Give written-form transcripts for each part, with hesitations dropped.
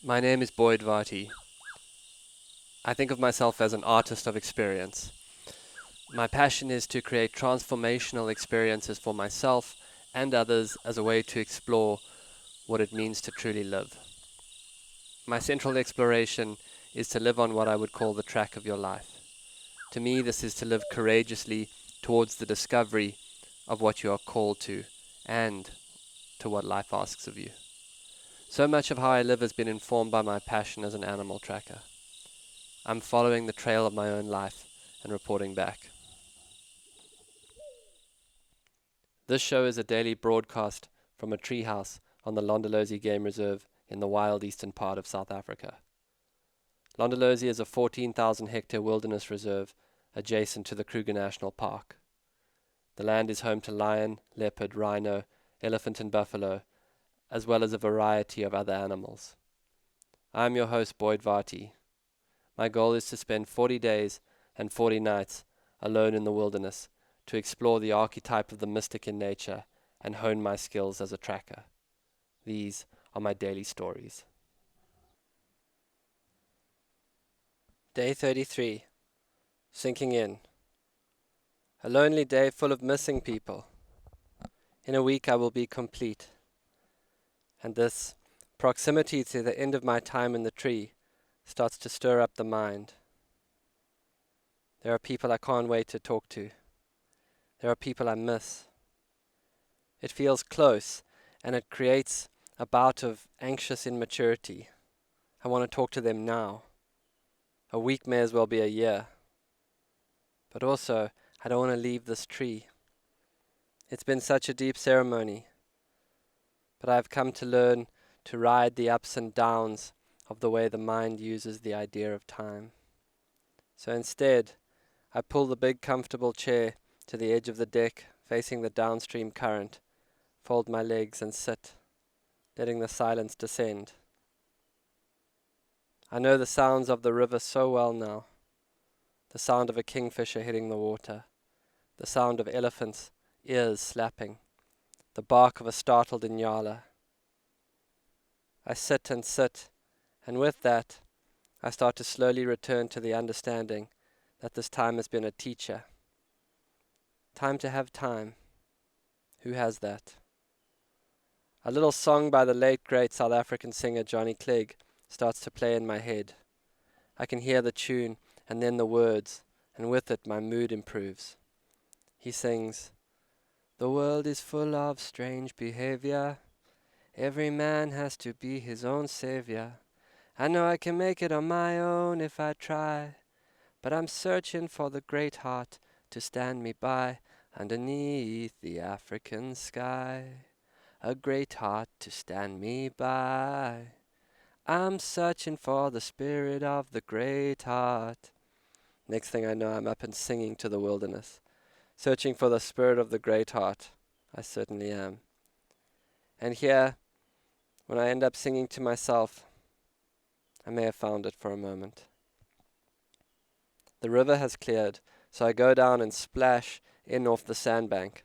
My name is Varty. I think of myself as an artist of experience. My passion is to create transformational experiences for myself and others as a way to explore what it means to truly live. My central exploration is to live on what I would call the track of your life. To me, this is to live courageously towards the discovery of what you are called to and to what life asks of you. So much of how I live has been informed by my passion as an animal tracker. I'm following the trail of my own life and reporting back. This show is a daily broadcast from a treehouse on the Londolozi Game Reserve in the wild eastern part of South Africa. Londolozi is a 14,000 hectare wilderness reserve adjacent to the Kruger National Park. The land is home to lion, leopard, rhino, elephant and buffalo, as well as a variety of other animals. I am your host, Varty. My goal is to spend 40 days and 40 nights alone in the wilderness to explore the archetype of the mystic in nature and hone my skills as a tracker. These are my daily stories. Day 33. Sinking in. A lonely day full of missing people. In a week I will be complete. And this proximity to the end of my time in the tree starts to stir up the mind. There are people I can't wait to talk to. There are people I miss. It feels close, and it creates a bout of anxious immaturity. I want to talk to them now. A week may as well be a year. But also, I don't want to leave this tree. It's been such a deep ceremony. But I've come to learn to ride the ups and downs of the way the mind uses the idea of time. So instead, I pull the big comfortable chair to the edge of the deck, facing the downstream current, fold my legs and sit, letting the silence descend. I know the sounds of the river so well now. The sound of a kingfisher hitting the water, the sound of elephants' ears slapping, the bark of a startled nyala. I sit, and with that, I start to slowly return to the understanding that this time has been a teacher. Time to have time. Who has that? A little song by the late great South African singer Johnny Clegg starts to play in my head. I can hear the tune and then the words, and with it my mood improves. He sings, "The world is full of strange behavior. Every man has to be his own savior. I know I can make it on my own if I try, but I'm searching for the great heart to stand me by underneath the African sky. A great heart to stand me by. I'm searching for the spirit of the great heart." Next thing I know, I'm up and singing to the wilderness. Searching for the spirit of the great heart. I certainly am. And here, when I end up singing to myself, I may have found it for a moment. The river has cleared, so I go down and splash in off the sandbank.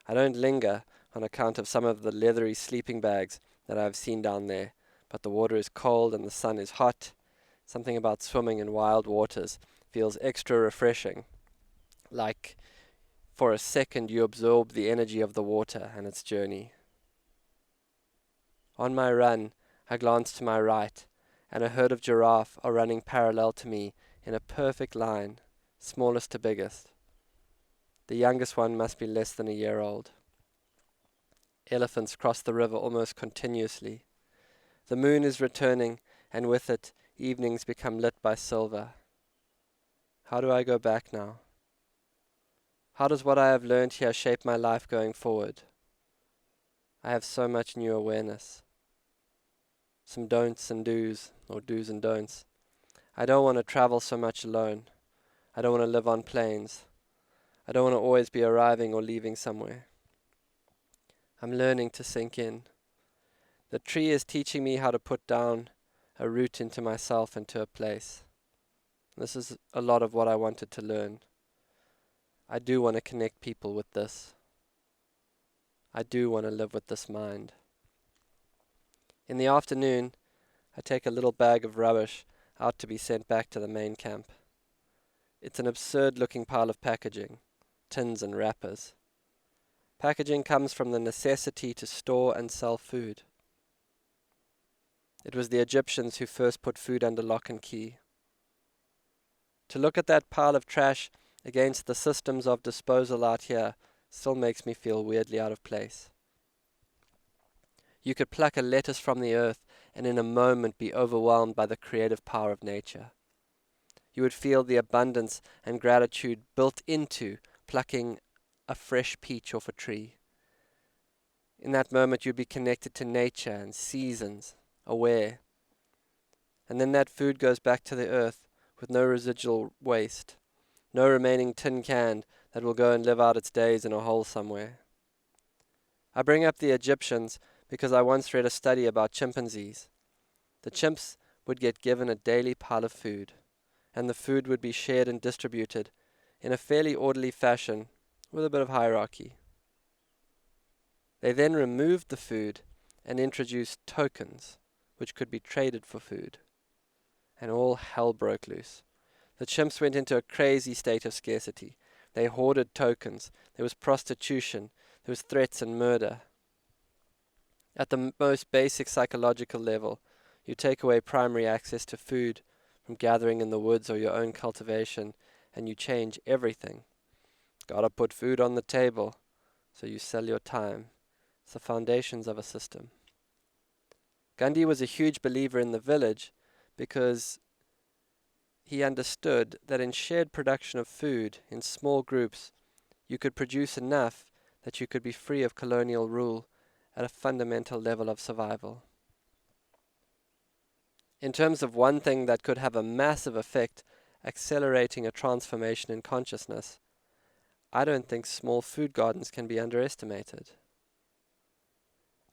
I don't linger on account of some of the leathery sleeping bags that I've seen down there, but the water is cold and the sun is hot. Something about swimming in wild waters feels extra refreshing, like for a second you absorb the energy of the water and its journey. On my run, I glance to my right, and a herd of giraffe are running parallel to me in a perfect line, smallest to biggest. The youngest one must be less than a year old. Elephants cross the river almost continuously. The moon is returning, and with it, evenings become lit by silver. How do I go back now? How does what I have learned here shape my life going forward? I have so much new awareness. Some don'ts and do's, or do's and don'ts. I don't want to travel so much alone. I don't want to live on planes. I don't want to always be arriving or leaving somewhere. I'm learning to sink in. The tree is teaching me how to put down a root into myself and to a place. This is a lot of what I wanted to learn. I do want to connect people with this. I do want to live with this mind. In the afternoon, I take a little bag of rubbish out to be sent back to the main camp. It's an absurd-looking pile of packaging, tins and wrappers. Packaging comes from the necessity to store and sell food. It was the Egyptians who first put food under lock and key. To look at that pile of trash against the systems of disposal out here still makes me feel weirdly out of place. You could pluck a lettuce from the earth and in a moment be overwhelmed by the creative power of nature. You would feel the abundance and gratitude built into plucking a fresh peach off a tree. In that moment you'd be connected to nature and seasons, aware. And then that food goes back to the earth with no residual waste, no remaining tin can that will go and live out its days in a hole somewhere. I bring up the Egyptians because I once read a study about chimpanzees. The chimps would get given a daily pile of food, and the food would be shared and distributed in a fairly orderly fashion with a bit of hierarchy. They then removed the food and introduced tokens, which could be traded for food. And all hell broke loose. The chimps went into a crazy state of scarcity. They hoarded tokens. There was prostitution. There was threats and murder. At the most basic psychological level, you take away primary access to food from gathering in the woods or your own cultivation, and you change everything. Gotta put food on the table, so you sell your time. It's the foundations of a system. Gandhi was a huge believer in the village because he understood that in shared production of food in small groups, you could produce enough that you could be free of colonial rule at a fundamental level of survival. In terms of one thing that could have a massive effect, accelerating a transformation in consciousness, I don't think small food gardens can be underestimated.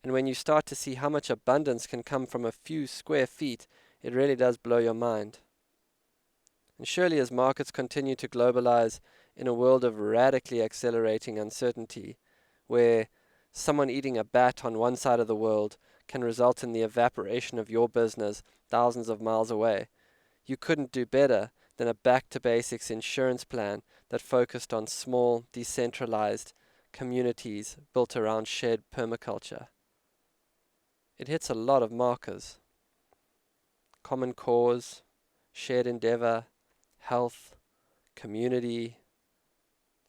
And when you start to see how much abundance can come from a few square feet, it really does blow your mind. And surely as markets continue to globalize in a world of radically accelerating uncertainty, where someone eating a bat on one side of the world can result in the evaporation of your business thousands of miles away, you couldn't do better than a back-to-basics insurance plan that focused on small, decentralized communities built around shared permaculture. It hits a lot of markers. Common cause, shared endeavor, health, community,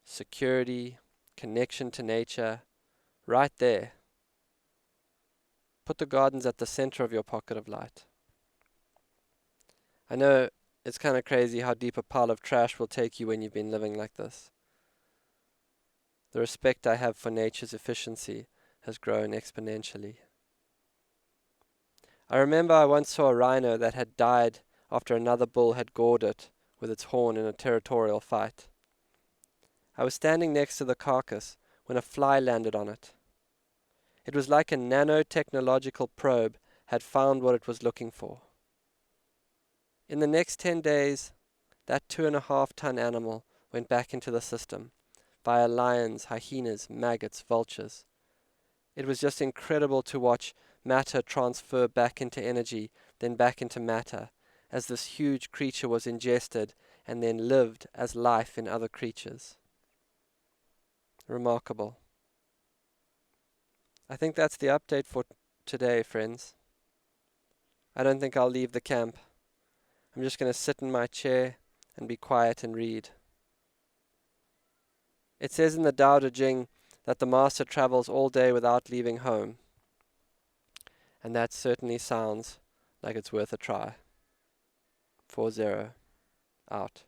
security, connection to nature, right there. Put the gardens at the center of your pocket of light. I know it's kind of crazy how deep a pile of trash will take you when you've been living like this. The respect I have for nature's efficiency has grown exponentially. I remember I once saw a rhino that had died after another bull had gored it with its horn in a territorial fight. I was standing next to the carcass when a fly landed on it. It was like a nanotechnological probe had found what it was looking for. In the next 10 days, that 2.5-ton animal went back into the system via lions, hyenas, maggots, vultures. It was just incredible to watch matter transfer back into energy, then back into matter, as this huge creature was ingested and then lived as life in other creatures. Remarkable. I think that's the update for today, friends. I don't think I'll leave the camp. I'm just going to sit in my chair and be quiet and read. It says in the Tao Te Ching that the master travels all day without leaving home. And that certainly sounds like it's worth a try. 4-0. Out.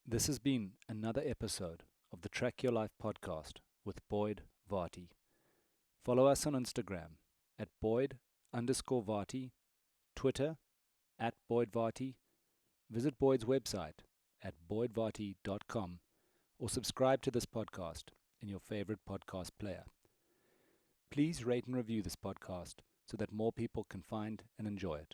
This has been another episode of the Track Your Life podcast with Boyd Varty. Follow us on Instagram at Boyd_Varty, Twitter at Boyd Varty. Visit Boyd's website at boydvarty.com or subscribe to this podcast in your favorite podcast player. Please rate and review this podcast so that more people can find and enjoy it.